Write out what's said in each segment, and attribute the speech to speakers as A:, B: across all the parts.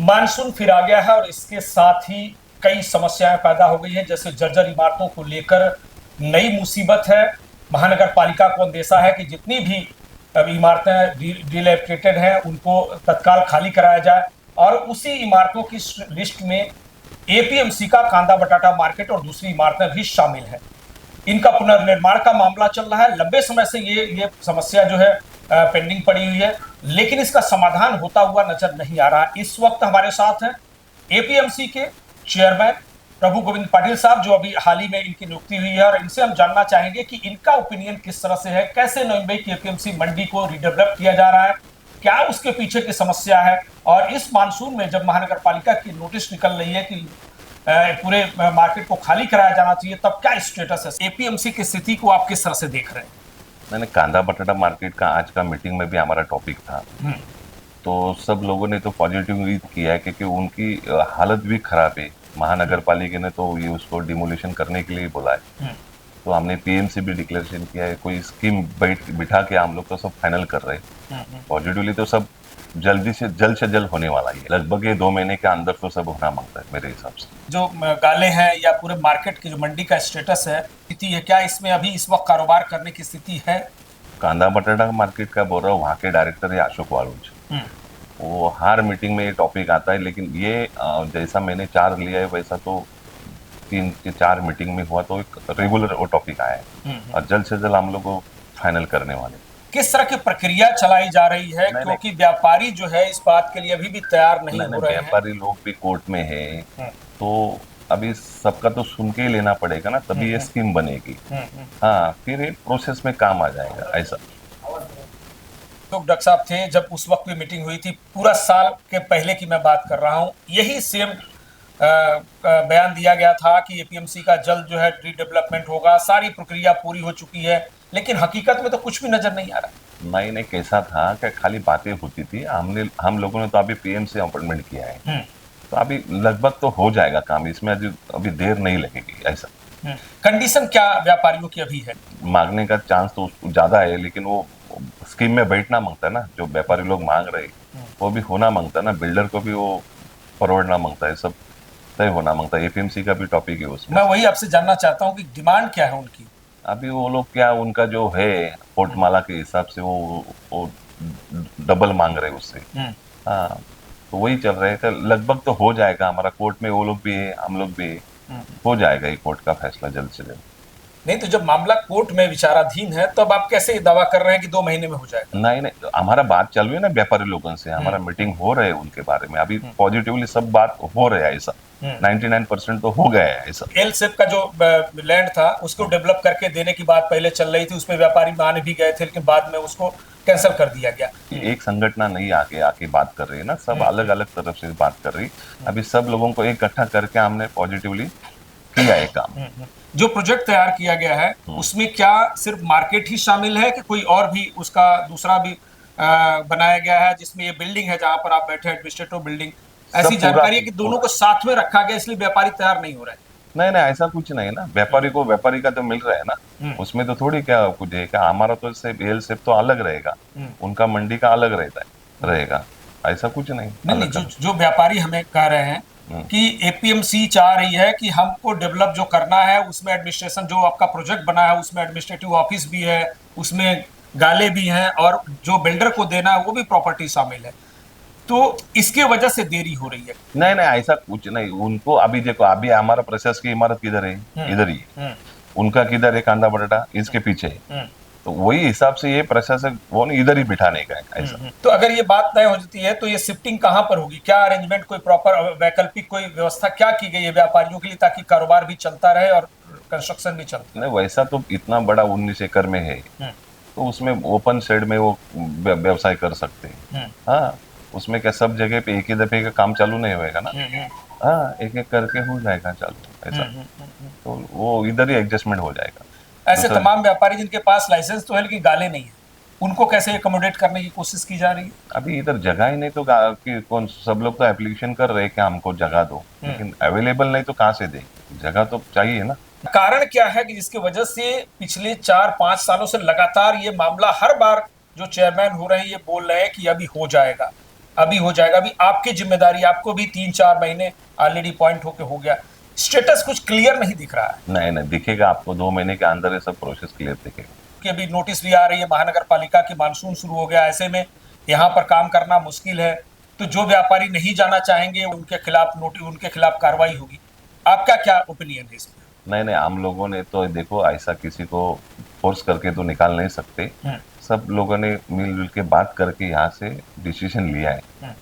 A: Monsoon फिर आ गया है और इसके साथ ही कई समस्याएं पैदा हो गई हैं, जैसे जर्जर इमारतों को लेकर नई मुसीबत है। महानगर पालिका को अंदेशा है कि जितनी भी इमारतें डिलेपिटेटेड हैं उनको तत्काल खाली कराया जाए, और उसी इमारतों की लिस्ट में एपीएमसी का कांदा बटाटा मार्केट और दूसरी इमारतें भी शामिल हैं। इनका पुनर्निर्माण का मामला चल रहा है। लंबे समय से ये समस्या जो है पेंडिंग पड़ी हुई है, लेकिन इसका समाधान होता हुआ नजर नहीं आ रहा। इस वक्त हमारे साथ हैं एपीएमसी के चेयरमैन प्रभु गोविंद पाटिल साहब, जो अभी हाल ही में इनकी नियुक्ति हुई है, और इनसे हम जानना चाहेंगे कि इनका ओपिनियन किस तरह से है, कैसे नई मुंबई की एपीएमसी मंडी को रिडेवलप किया जा रहा है, क्या उसके पीछे की समस्या है, और इस मानसून में जब महानगर पालिका की नोटिस निकल रही है कि पूरे मार्केट को खाली कराया जाना चाहिए, तब क्या स्टेटस है एपीएमसी की स्थिति को आप किस तरह से देख रहे हैं?
B: मैंने कांदा बटाटा मार्केट का आज का मीटिंग में भी हमारा टॉपिक था, तो सब लोगों ने तो पॉजिटिव ही किया है क्योंकि उनकी हालत भी खराब है। महानगर पालिका ने तो ये उसको डिमोलिशन करने के लिए बोला है, तो हमने पीएम से भी डिक्लेरेशन किया है, कोई स्कीम बिठा के हम लोग तो सब फाइनल कर रहे हैं। पॉजिटिवली तो सब जल्द से जल्द होने वाला है, लगभग ये 2 महीने के अंदर तो सब होना मांगता है मेरे हिसाब से।
A: जो गाले हैं या पूरे मार्केट की जो मंडी का स्टेटस है, स्थिति है, क्या इसमें अभी इस वक्त कारोबार करने की स्थिति है?
B: कांदा बटाटा मार्केट का बोल रहा हूँ, वहाँ के डायरेक्टर है अशोक वालूज, वो हर मीटिंग में ये टॉपिक आता है, लेकिन ये जैसा मैंने 4 लिया है वैसा तो 3 से 4 मीटिंग में हुआ तो एक रेगुलर वो टॉपिक आया है, और जल्द से जल्द हम लोग को फाइनल करने वाले।
A: किस तरह की प्रक्रिया चलाई जा रही है, क्योंकि व्यापारी जो है इस बात के लिए अभी भी तैयार नहीं हो रहे हैं।
B: व्यापारी लोग भी कोर्ट में है, तो अभी सबका तो सुन के ही लेना पड़ेगा ना, तभी ये स्कीम बनेगी। हाँ, फिर ये प्रोसेस में काम आ जाएगा ऐसा।
A: तो डॉक्टर साहब थे जब उस वक्त भी मीटिंग हुई थी, पूरा साल के पहले की मैं बात कर रहा हूँ, यही सेम बयान दिया गया था कि एपीएमसी का जल्द जो है रीडेवलपमेंट होगा, सारी प्रक्रिया पूरी हो चुकी है, लेकिन हकीकत में तो कुछ भी नजर नहीं आ रहा।
B: नहीं, कैसा था कि खाली बातें होती थी। हम लोगों ने तो अभी पीएम से अपॉइंटमेंट किया है, तो अभी लगभग तो हो जाएगा काम, इसमें अभी देर नहीं लगेगी ऐसा।
A: कंडीशन क्या व्यापारियों की अभी है?
B: मांगने का चांस तो ज्यादा है, लेकिन वो स्कीम में बैठना मांगता है ना, जो व्यापारी लोग मांग रहे वो भी होना मांगता है ना, बिल्डर को भी वो फॉरवर्डना मांगता है, सब तय होना मांगता है। एपीएमसी का भी टॉपिक है उसमें।
A: मैं वही आपसे जानना चाहता हूँ कि डिमांड क्या है उनकी।
B: अभी वो लोग क्या, उनका जो है कोर्टमाला के हिसाब से वो डबल मांग रहे उससे। हाँ, तो वही चल रहे हैं, लगभग तो हो जाएगा। हमारा कोर्ट में वो लोग भी है, हम लोग भी है, हो जाएगा ये कोर्ट का फैसला जल्द से जल्द।
A: नहीं तो जब मामला कोर्ट में विचाराधीन है, तब आप कैसे दावा कर रहे हैं कि 2 महीने में हो जाएगा?
B: नहीं, हमारा बात चल रही है ना व्यापारी लोगों से, हमारा मीटिंग हो रहे है उनके बारे में, अभी पॉजिटिवली सब बात हो रहा है ऐसा। 99% तो हो गया है ऐसा।
A: एल सेप का जो लैंड था उसको डेवलप करके देने की बात पहले चल रही थी, उसमें व्यापारी मान भी गए थे, लेकिन बाद में उसको कैंसिल कर दिया गया।
B: एक संगठन नहीं आके बात कर रही है ना, सब अलग अलग तरफ से बात कर रही। अभी सब लोगों को इकट्ठा करके हमने पॉजिटिवली किया है काम।
A: जो प्रोजेक्ट तैयार किया गया है उसमें क्या सिर्फ मार्केट ही शामिल है कि कोई और भी उसका दूसरा भी बनाया गया है, जिसमें ये बिल्डिंग है जहां पर आप बैठे, एडमिनिस्ट्रेटिव बिल्डिंग, ऐसी जानकारी है कि दोनों को साथ में रखा गया इसलिए व्यापारी तैयार नहीं हो रहे?
B: नहीं, ऐसा कुछ नहीं है ना, व्यापारी का तो मिल रहा है ना, उसमें तो थोड़ी क्या कुछ है क्या, हमारा तो एल सेप तो अलग रहेगा, उनका मंडी का अलग रहेगा, ऐसा कुछ नहीं।
A: जो व्यापारी हमें कह रहे हैं कि एपीएमसी चाह रही है कि हमको डेवलप जो करना है उसमें एडमिनिस्ट्रेशन, जो आपका प्रोजेक्ट बना है उसमें एडमिनिस्ट्रेटिव ऑफिस भी है, उसमें गाले भी हैं, और जो बिल्डर को देना है वो भी प्रॉपर्टी शामिल है, तो इसके वजह से देरी हो रही है।
B: नहीं, ऐसा कुछ नहीं। उनको अभी देखो, अभी हमारा प्रशासन की इमारत किधर है? इधर ही है। उनका किधर है? कांदा बटाटा इसके पीछे है, तो वही हिसाब से ये प्रशासक वो नहीं इधर ही बिठाने का है ऐसा।
A: तो अगर ये बात तय हो जाती है तो ये शिफ्टिंग कहाँ पर होगी? क्या अरेंजमेंट, कोई प्रॉपर वैकल्पिक कोई व्यवस्था क्या की गई है व्यापारियों के लिए, ताकि कारोबार भी चलता रहे और कंस्ट्रक्शन भी चलता
B: रहे? वैसा तो इतना बड़ा 19 एकड़ में है, तो उसमें ओपन शेड में वो व्यवसाय कर सकते हैं। हाँ, उसमें क्या सब जगह पे एक ही दफे का काम चालू नहीं होएगा ना। हाँ, एक एक करके हो जाएगा चालू ऐसा, तो वो इधर ही एडजस्टमेंट हो जाएगा।
A: ऐसे तमाम व्यापारी जिनके पास लाइसेंस तो है लेकिन गाले नहीं है, उनको कैसे एकोमोडेट करने की कोशिश की जा रही है?
B: अभी इधर जगह ही नहीं, तो कि कौन, सब लोग तो एप्लीकेशन कर रहे हैं कि हमको जगह दो, लेकिन अवेलेबल नहीं तो कहाँ से दे, जगह तो चाहिए ना।
A: कारण क्या है कि जिसकी वजह से पिछले 4-5 सालों से लगातार ये मामला, हर बार जो चेयरमैन हो रहे हैं ये बोल रहे हैं कि अभी हो जाएगा, अभी हो जाएगा, अभी आपकी जिम्मेदारी, आपको भी 3-4 महीने ऑलरेडी पॉइंट होके हो गया, स्टेटस कुछ क्लियर नहीं दिख रहा है
B: नहीं नहीं दिखेगा आपको, 2 महीने के अंदर ये सब प्रोसेस क्लियर दिखेगा।
A: कि अभी नोटिस भी आ रही है महानगर पालिका की, मानसून शुरू हो गया, ऐसे में यहाँ पर काम करना मुश्किल है, तो जो व्यापारी नहीं जाना चाहेंगे उनके खिलाफ नोटिस, उनके खिलाफ कार्रवाई होगी। आपका क्या ओपिनियन है इसमें?
B: नहीं नहीं, हम लोगों ने तो देखो ऐसा किसी को फोर्स करके तो निकाल नहीं सकते। सब लोगों ने मिलजुल के बात करके यहाँ से डिसीजन लिया है।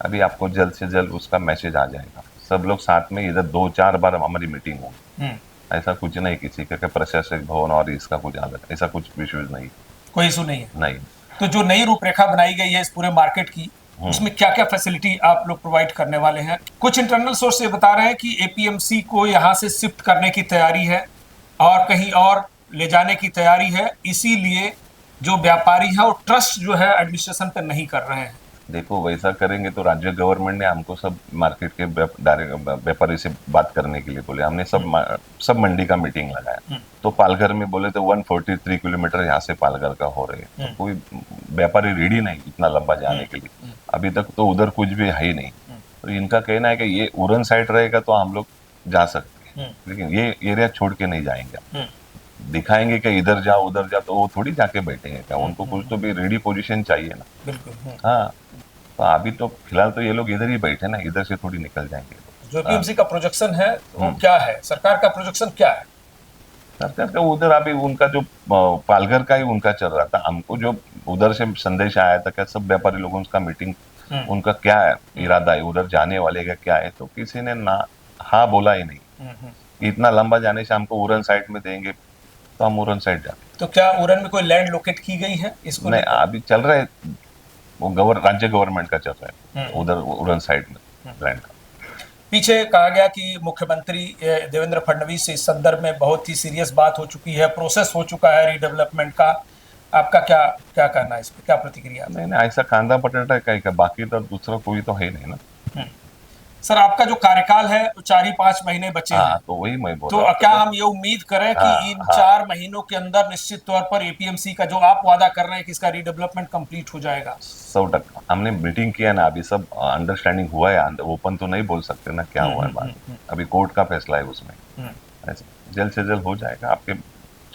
B: अभी आपको जल्द से जल्द उसका मैसेज आ जाएगा। सब लोग साथ में इधर 2-4 बार हमारी मीटिंग होगी। ऐसा कुछ नहीं किसी का प्रशासक भवन और इसका कुछ अलग, ऐसा कुछ इश्यूज नहीं,
A: कोई इशू नहीं है।
B: नहीं।
A: तो जो नई रूपरेखा बनाई गई है इस पूरे मार्केट की, उसमें क्या क्या फैसिलिटी आप लोग प्रोवाइड करने वाले हैं? कुछ इंटरनल सोर्स ये बता रहे हैं कि एपीएमसी को यहाँ से शिफ्ट करने की तैयारी है और कहीं और ले जाने की तैयारी है, इसीलिए जो व्यापारी है वो ट्रस्ट जो है एडमिनिस्ट्रेशन पर नहीं कर रहे हैं।
B: देखो वैसा करेंगे तो राज्य गवर्नमेंट ने हमको सब मार्केट के व्यापारी से बात करने के लिए बोले। हमने सब मंडी का मीटिंग लगाया, तो पालघर में बोले तो 143 किलोमीटर यहाँ से पालघर का हो रहे हैं, तो कोई व्यापारी रेडी नहीं इतना लंबा जाने के लिए। अभी तक तो उधर कुछ भी है ही नहीं। तो इनका कहना है कि ये उरन साइड रहेगा तो हम लोग जा सकते हैं, लेकिन ये एरिया छोड़ के नहीं जाएंगे। दिखाएंगे कि इधर जाओ उधर जाओ, तो वो थोड़ी जाके बैठेंगे क्या? उनको कुछ तो भी रेडी पोजीशन चाहिए ना।
A: बिल्कुल।
B: हाँ, तो अभी तो फिलहाल तो ये लोग इधर ही बैठे ना, इधर से थोड़ी निकल जाएंगे।
A: जो एपीएमसी का प्रोजेक्शन है वो क्या है, सरकार का प्रोजेक्शन क्या है?
B: सरकार का उधर अभी उनका जो पालघर का ही उनका चल रहा था। हमको जो उधर से संदेश आया था क्या सब व्यापारी लोगों का मीटिंग, उनका क्या है इरादा है, उधर जाने वाले का क्या है, तो किसी ने ना हाँ बोला ही नहीं। इतना लंबा जाने से हमको उरन साइड में देंगे तो हम उरन साइड जाते।
A: तो क्या उरन में कोई लैंड लोकेट की गई है इसको?
B: नहीं, अभी चल रहा है, वो राज्य गवर्नमेंट का चल रहा है उधर उरन साइड में लैंड का।
A: पीछे कहा गया कि मुख्यमंत्री देवेंद्र फडणवीस से इस संदर्भ में बहुत ही सीरियस बात हो चुकी है, प्रोसेस हो चुका है रीडेवलपमेंट का। आपका क्या क्या कहना है इस पर, क्या प्रतिक्रिया?
B: नहीं नहीं, ऐसा कांदा पटेटा का ही का, बाकी तो दूसरा कोई तो है नहीं ना।
A: सर आपका जो कार्यकाल है वो 4-5 महीने बचे हैं,
B: तो वही मैं बोल
A: तो
B: रहा हूँ।
A: क्या हम ये उम्मीद करें कि इन 4 महीनों के अंदर निश्चित तौर पर एपीएमसी का जो आप वादा कर रहे हैं कि इसका रीडेवलपमेंट कंप्लीट हो जाएगा?
B: 100%। हमने मीटिंग किया ना, अभी सब अंडरस्टैंडिंग हुआ है। ओपन तो नहीं बोल सकते ना क्या हुआ है बात, अभी कोर्ट का फैसला है उसमें। जल्द से जल्द हो जाएगा, आपके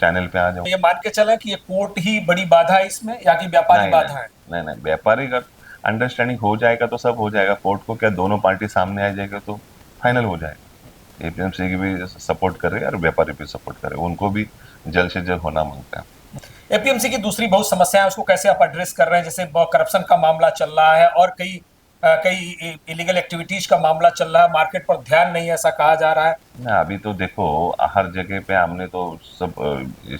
B: चैनल पे आ जाओ।
A: ये मान के चले कि ये कोर्ट ही बड़ी बाधा है इसमें या कि व्यापारी बाधा है?
B: नहीं नहीं, व्यापारी का अंडरस्टैंडिंग हो जाएगा तो सब हो जाएगा। कोर्ट को क्या, दोनों पार्टी सामने आ जाएगा तो फाइनल हो जाएगा। एपीएमसी की भी सपोर्ट कर रहे हैं और व्यापारी भी सपोर्ट कर रहे हैं, उनको भी जल्द से जल्द होना मांगता है।
A: एपीएमसी की दूसरी बहुत समस्याएं, उसको कैसे आप एड्रेस कर रहे हैं? जैसे करप्शन का मामला चल रहा है और कई इलीगल एक्टिविटीज का मामला चल रहा है, मार्केट पर ध्यान नहीं ऐसा कहा जा रहा है
B: ना। अभी तो देखो हर जगह पे हमने तो सब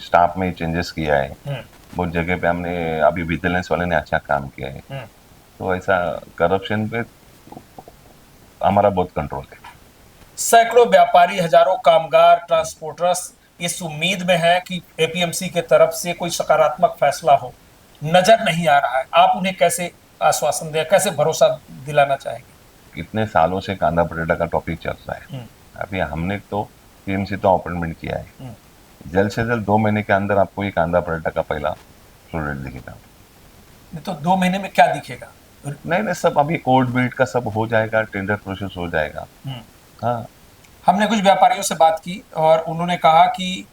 B: स्टाफ में चेंजेस किया है। बहुत जगह पे हमने अभी विजिलेंस वाले ने अच्छा काम किया है, तो ऐसा करप्शन पे हमारा बहुत कंट्रोल है।
A: सैकड़ों व्यापारी, हजारों कामगार, ट्रांसपोर्टर्स इस उम्मीद में है कि एपीएमसी के तरफ से कोई सकारात्मक फैसला हो, नजर नहीं आ रहा है। आप उन्हें कैसे आश्वासन दें, कैसे भरोसा दिलाना चाहेंगे?
B: कितने सालों से कांदा पटेटा का टॉपिक चल रहा है। अभी हमने तो पीएमसी तो अपॉइंटमेंट किया है, जल्द से जल्द 2 महीने के अंदर आपको ये कांदा पटेटा का पहला प्रोडक्ट दिखेगा।
A: तो 2 महीने में क्या दिखेगा?
B: नहीं नहीं, सब अभी कोर्ट बीट का सब हो जाएगा, टेंडर प्रोसेस हो जाएगा। हाँ,
A: हमने कुछ व्यापारियों से बात की और उन्होंने कहा कि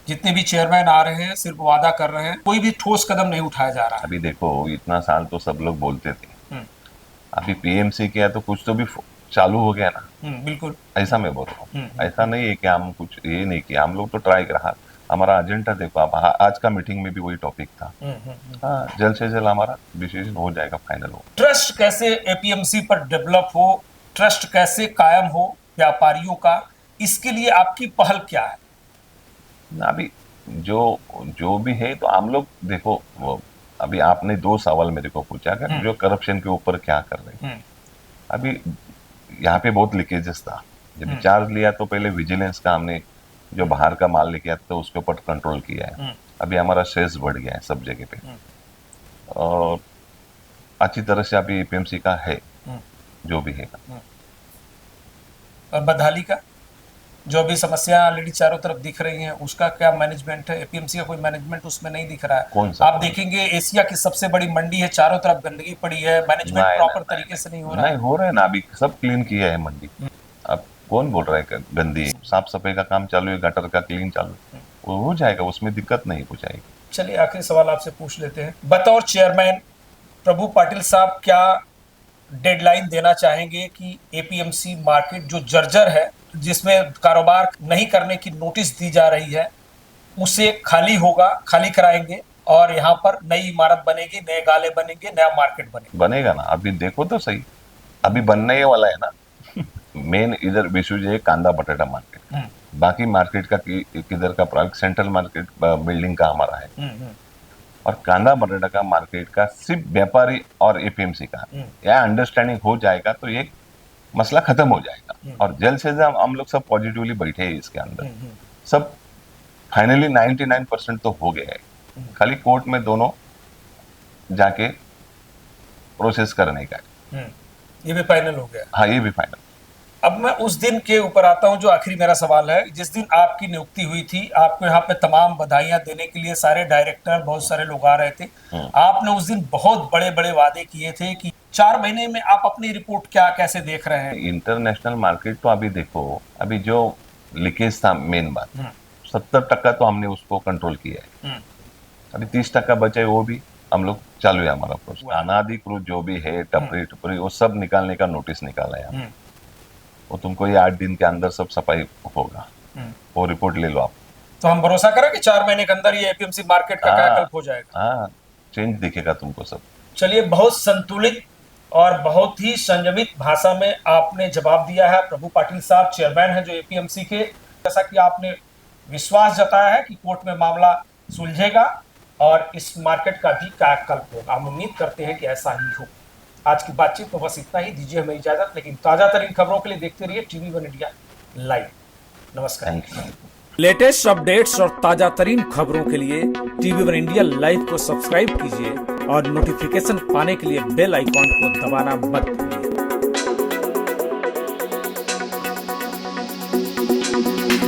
A: जितने भी चेयरमैन आ रहे हैं सिर्फ वादा कर रहे हैं, कोई भी ठोस कदम नहीं उठाया जा रहा है।
B: अभी देखो इतना साल तो सब लोग बोलते थे, अभी पीएमसी किया तो कुछ तो भी चालू हो गया ना।
A: बिल्कुल,
B: ऐसा मैं बोल रहा हूँ। ऐसा नहीं है कि हम कुछ ये नहीं किया, हम लोग तो ट्राई करा। हमारा एजेंडा देखो, आप आज का मीटिंग में भी वही टॉपिक था। हाँ, जल्द से जल्द हमारा डिसीजन हो जाएगा, फाइनल हो।
A: ट्रस्ट कैसे एपीएमसी पर डेवलप हो, ट्रस्ट कैसे कायम हो व्यापारियों का, इसके लिए आपकी पहल क्या है?
B: अभी जो भी है तो हम लोग देखो, वो अभी आपने 2 सवाल मेरे को पूछा कि जो करप्शन के ऊपर क्या कर रहे हैं। अभी यहाँ पे बहुत लीकेजेस था। जब चार्ज लिया तो पहले विजिलेंस का हमने जो बाहर का माल लेके आता तो उसके ऊपर कंट्रोल किया है। अभी हमारा शेष बढ़ गया है सब जगह पे, और अच्छी तरह से अभी एपीएमसी का है जो भी है।
A: और बदहाली का? जो भी समस्या ऑलरेडी चारों तरफ दिख रही हैं, उसका क्या मैनेजमेंट है? एपीएमसी का कोई मैनेजमेंट उसमें नहीं दिख रहा
B: कौन
A: है।
B: सा?
A: आप देखेंगे एशिया की सबसे बड़ी मंडी है, चारों तरफ गंदगी पड़ी है, मैनेजमेंट
B: नहीं
A: प्रॉपर
B: नहीं
A: तरीके से नहीं हो रहा
B: नहीं, हो रहा है ना, अभी सब क्लीन किया है मंडी। अब कौन बोल रहा है कि गंदी है? साफ सफाई का काम चालू है, गटर का क्लीन चालू है, वो हो जाएगा, उसमें दिक्कत नहीं हो जाएगी।
A: चलिए आखिरी सवाल आपसे पूछ लेते हैं। बतौर चेयरमैन प्रभु पाटिल साहब क्या डेडलाइन देना चाहेंगे कि एपीएमसी मार्केट जो जर्जर है, जिसमें कारोबार नहीं करने की नोटिस दी जा रही है, उसे खाली होगा, खाली कराएंगे और यहाँ पर नई इमारत बनेगी, नए गाले बनेंगे, नया मार्केट बनेगा?
B: बनेगा ना, अभी देखो तो सही, अभी बनने ही वाला है ना। मेन इधर विशु जो है कांदा बटाटा मार्केट, बाकी मार्केट का किधर का प्रोडक्ट सेंट्रल मार्केट बिल्डिंग का हमारा है, और कांदा बटाटा का मार्केट का सिर्फ व्यापारी और एपीएमसी का, यह अंडरस्टैंडिंग हो जाएगा तो ये मसला खत्म हो जाएगा, और जल्द से जल्द हम लोग सब पॉजिटिवली बैठे हैं इसके अंदर, सब फाइनली 99% तो हो गया है, खाली कोर्ट में दोनों जाके प्रोसेस करने का है।
A: ये भी फाइनल हो गया?
B: हाँ, ये भी फाइनल।
A: अब मैं उस दिन के ऊपर आता हूं जो आखिरी मेरा सवाल है। जिस दिन आपकी नियुक्ति हुई थी, आपको यहाँ पे तमाम बधाइयां देने के लिए सारे डायरेक्टर, बहुत सारे लोग आ रहे थे। आपने उस दिन बहुत बड़े बड़े वादे किए थे कि 4 महीने में आप अपनी रिपोर्ट क्या कैसे देख रहे हैं?
B: इंटरनेशनल मार्केट तो अभी देखो, अभी जो लीकेज था मेन बात, 70% तो हमने उसको कंट्रोल किया है, अभी 30% बचे, वो भी हम लोग चालू है हमारा प्रोसेस। अनाधिकृत जो भी है टपरी टपरी वो सब निकालने का नोटिस निकाला है, वो तुमको ये 8 दिन के अंदर सब सफाई होगा, वो रिपोर्ट ले लो आप।
A: तो हम भरोसा करें कि 4 महीने के अंदर ये एपीएमसी मार्केट का कायाकल्प हो जाएगा?
B: हाँ, चेंज दिखेगा तुमको सब।
A: चलिए, बहुत संतुलित और बहुत ही संयमित भाषा में आपने जवाब दिया है। प्रभु पाटिल साहब चेयरमैन हैं जो एपीएमसी के, जैसा कि आपने विश्वास जताया है कि कोर्ट में मामला सुलझेगा और इस मार्केट का भी कायाकल्प होगा। हम उम्मीद करते हैं कि ऐसा ही हो। आज की बातचीत में बस इतना ही, दीजिए हमें इजाजत, लेकिन ताजा तरीन खबरों के लिए देखते रहिए TV1 इंडिया लाइव। नमस्कार।
B: Thank you.
A: लेटेस्ट अपडेट्स और ताजा तरीन खबरों के लिए TV1 इंडिया लाइव को सब्सक्राइब कीजिए और नोटिफिकेशन पाने के लिए बेल आइकॉन को दबाना मत भूलिए।